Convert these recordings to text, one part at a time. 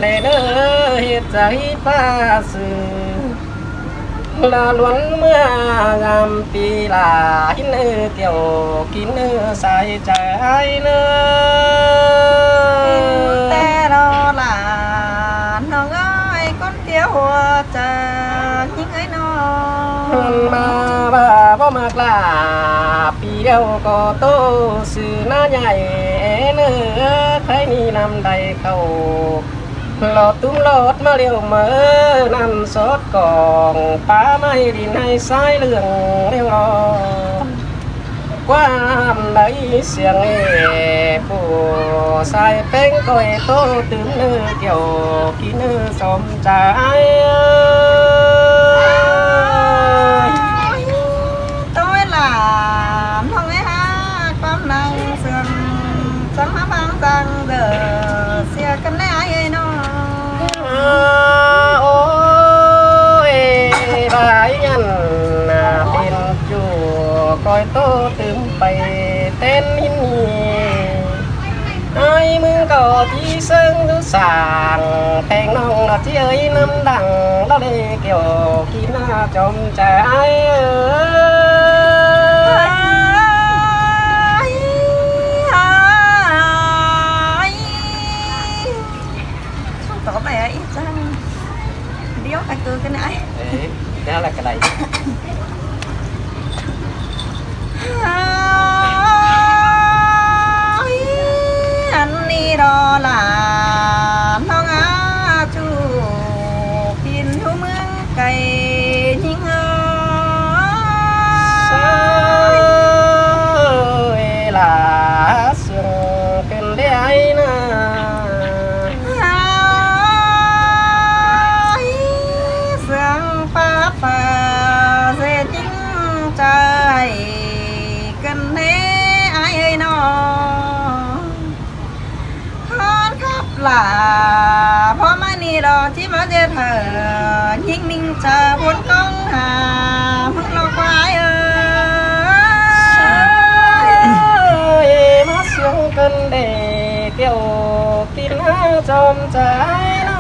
lệ nơ hiệt giấy pha sự là luân mưa ngam pi là hin nơ kiểu kín nơ sai trái nơ te đó là nó ơi con kia hoa trà những ấy nó mà bà có mặc là pi đâu có tô sự na nhảy nơ thấy ni nằm đầy cầu lọt túm lọt mà liều mơ nằm sót còn phá mây đi nay sai lường liều lò qua lấy xiềng phù sai bánh coi tô tướng nơ kiểu kỹ nơ xóm trái tôi là không ấy ha con năng sườn sắm má băng răng giờ xe cân lấy ai nó ôi bà ấy nhằn tiền chủ coi tô tướng bày tên hin ai mừng có chi sương thứ sàng phèn nông là chi ơi năm đằng đó đây kiểu kín trong trái có vẻ ít răng điếu phải cười cái này đấy đó là cái này anh đi đó là nó ngã chu pin hữu mương cây những ơi là sương cần để ai na sương phá phà dễ chính trời cần thế ai ơi nó con khắp làพ่อไม่นี่ดอกที่มาเจอเธอยิ่งนิ่งเจอบนกองหามึงเราควายmắt sương cần để kiểu kín trong trái na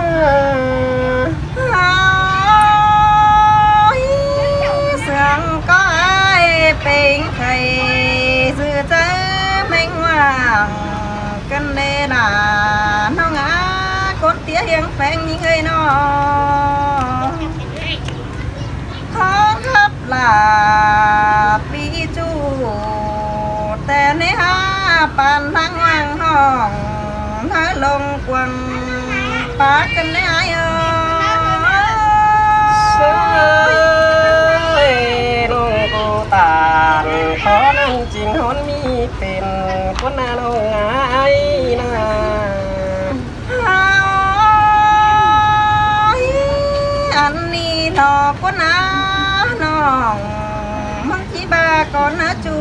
sương có ai bên thầy dừa trái mênh hoàng cần đây là nó ngã con tía hiền phèn những người nó khó khắp là bị chuแต่ในหาปานทางว่างห้องถ้าลงกวางปากันได้เออ nông cô tàn khó năng trình hôn miเป็นคนนาโนงายนะ อันนี้ดอกก็น้าน้องมังจีบาก่อนนะจู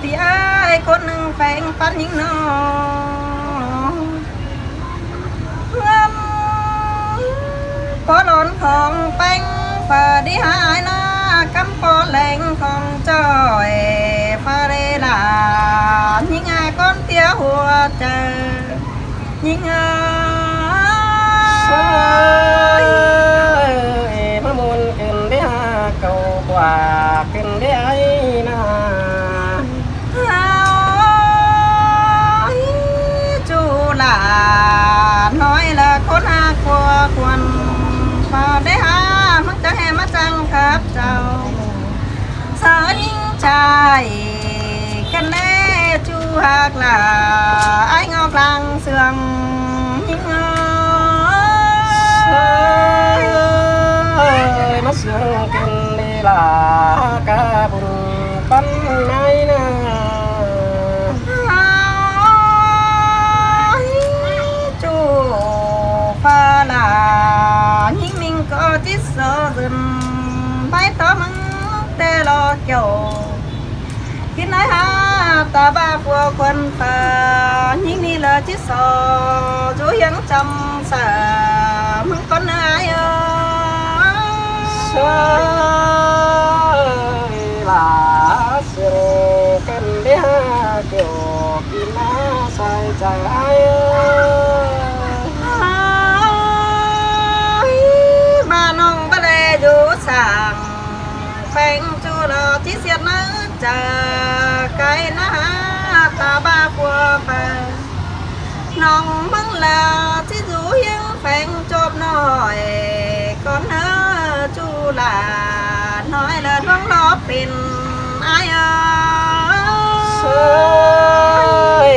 ที่ไอ้คนหนึ่งแฝงปันยิงน้องพอหลอนของแป้งฝ่าดีหายนะกำปอแหลงของจอยฝ่าเรลายิงอาก้อนเตี้ยหัวเจอยิงmà muốn cần để cầu quả cần để ai na chú là nói là con của quần và để mất chẳng hề mất chẳng khắp trâu sợ những trai cần để chú hạc là anh ngọc lăng sương những mắt sương cần đi là cả buồn phân nay na chú pha là những mình có chiếc sơ dùm bái tỏ mừng tê lo kiểu khi nói ha ta ba phùa quân phà những đi là chiếc sơ chú hiến trong sở mừng con ai là sương cần để kiểu kín sai trái กนะจะไกลนะตาบ้าปัวไปน้องบังลาที่อยู่ยังแฝงจบหน่อยก่อนเนื้อจูลาน้อยละท้องรอเป็นอายเสย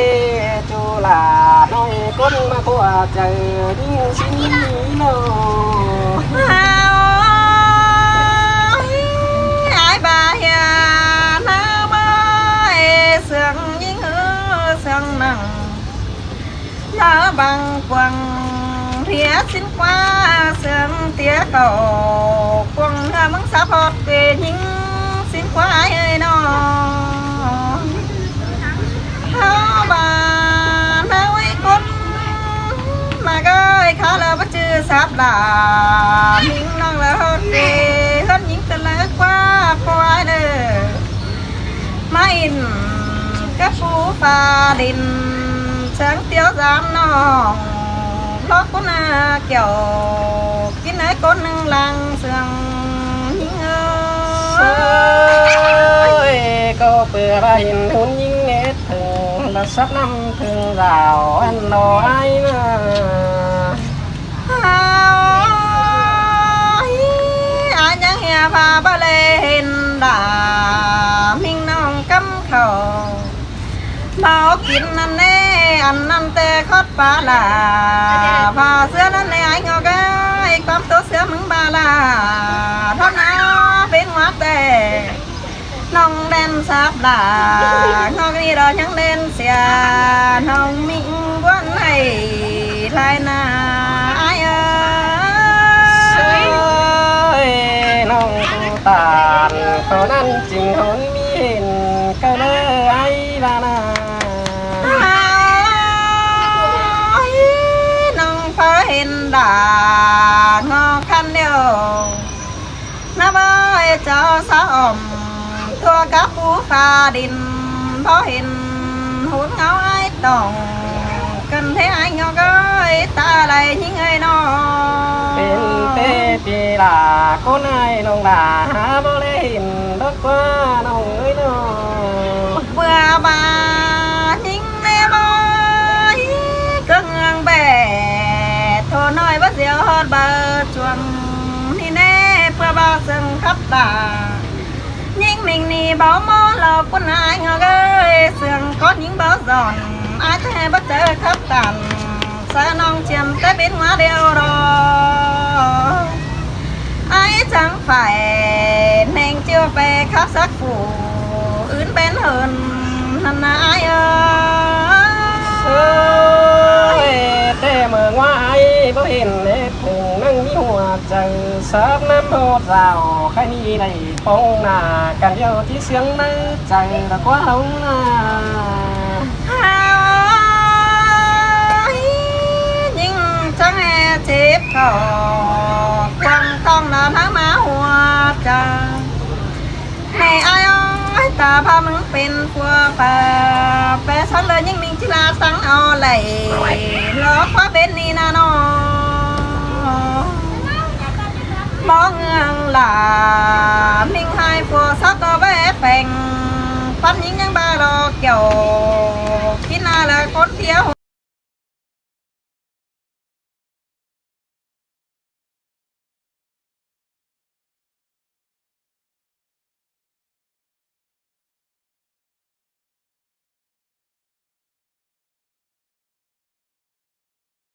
จูลาน้อยก้นมาผัวเจอยิ่งสิหนีโลอายบาเฮียน้าไม้เสียงยิ่งเสียงนั่งน้าบังกวงเทียสิ้นกว่าเสียงเตี้ยเก่ากวงเธอมึงสะพอดเกยยิ่งสิ้นกว่าเอ้ยน้องเฮาบาน้าไว้ก้นมาเกยขาแล้วบ่จื้อสับดามิ่งน้องแล้วเด้เฮ็ดยิ่งตะเลิกกว่าปล่อยเด้อมาอินกับปูฟ้าดินเสียงเตียวสามน้องเพราะคนเกี่ยวกินไอ้คนหนึ่งลังเสียงยิ่งเสยก็เปื่อหินหุ่นยิ่งเน็ดถึงและซับน้ำถึงราวอันน้อยนะอายังเหียพาบะเลเห็นดามิ่งน้องกำเขาเมากินนั่นแน่อันนั้นแต่คอดปลาลาพาเสื้อนั่นแน่ไอ้งอกไอ้ความตัวเสื้อมึงบาลาเท่านั้นเป็นหัวแต่น้องเล่นสับลางอกนี่เรายังเล่นเสียน้องมิ่งวันให้ลายนาไอ้เสยน้องตูตานเขานั้นจริงหนมีเห็นก็เลยไอ้ลานาน้องฟ้าเห็นด่างอคันเดียวน้าบ้ายเจ้าสะอ่อมทั่วกับปูฟ้าดินพอเห็นหุ่นเงาไอ้ต้องกันเทไอ้งอก็ตาไหลยิ่งเอ้ยน้องเป็นเต้ปีลาคนไอ้น้องลาหาบ่ได้เห็นดอกว่าน้องเอ้ยน้องเบื่อบายิ่งแม่บอยก็เงืองแบโทรน้อยว่าเสียวฮอดเบอร์จวงนี่แน่เพื่อบ่ซึ่งขับตายิ่งมิ่งนี่บ่มอหลอกคนอายงอเอ้ยเสื่องก้อนยิ่งบ่สอนอายแท้บ่เจอขับตันสะน้องเจียมแต่เป็นหัวเดียวรออายจังฝ่ายแหน่งเจียวไปขับสักผู้อื่นเป็นเหินนั่นนายเสยแต่เมืองว่าไอ้บ่เห็นเล็กถึงนั่งมีหัวใจซับน้ำโหดราวใครนี่ได้ป้องหน้ากันเดียวที่เสียงในใจละกว่าเฮานายิ่งจังแห่เจ็บเขาความต้องนอนทั้งมาหัวใจในอายตาพามึงเป็นผัวป่าแปรฉันเลยยิ่งมิ่งจิลาสังเอาไหลล้อคว้าเป็นนี่นาน้อง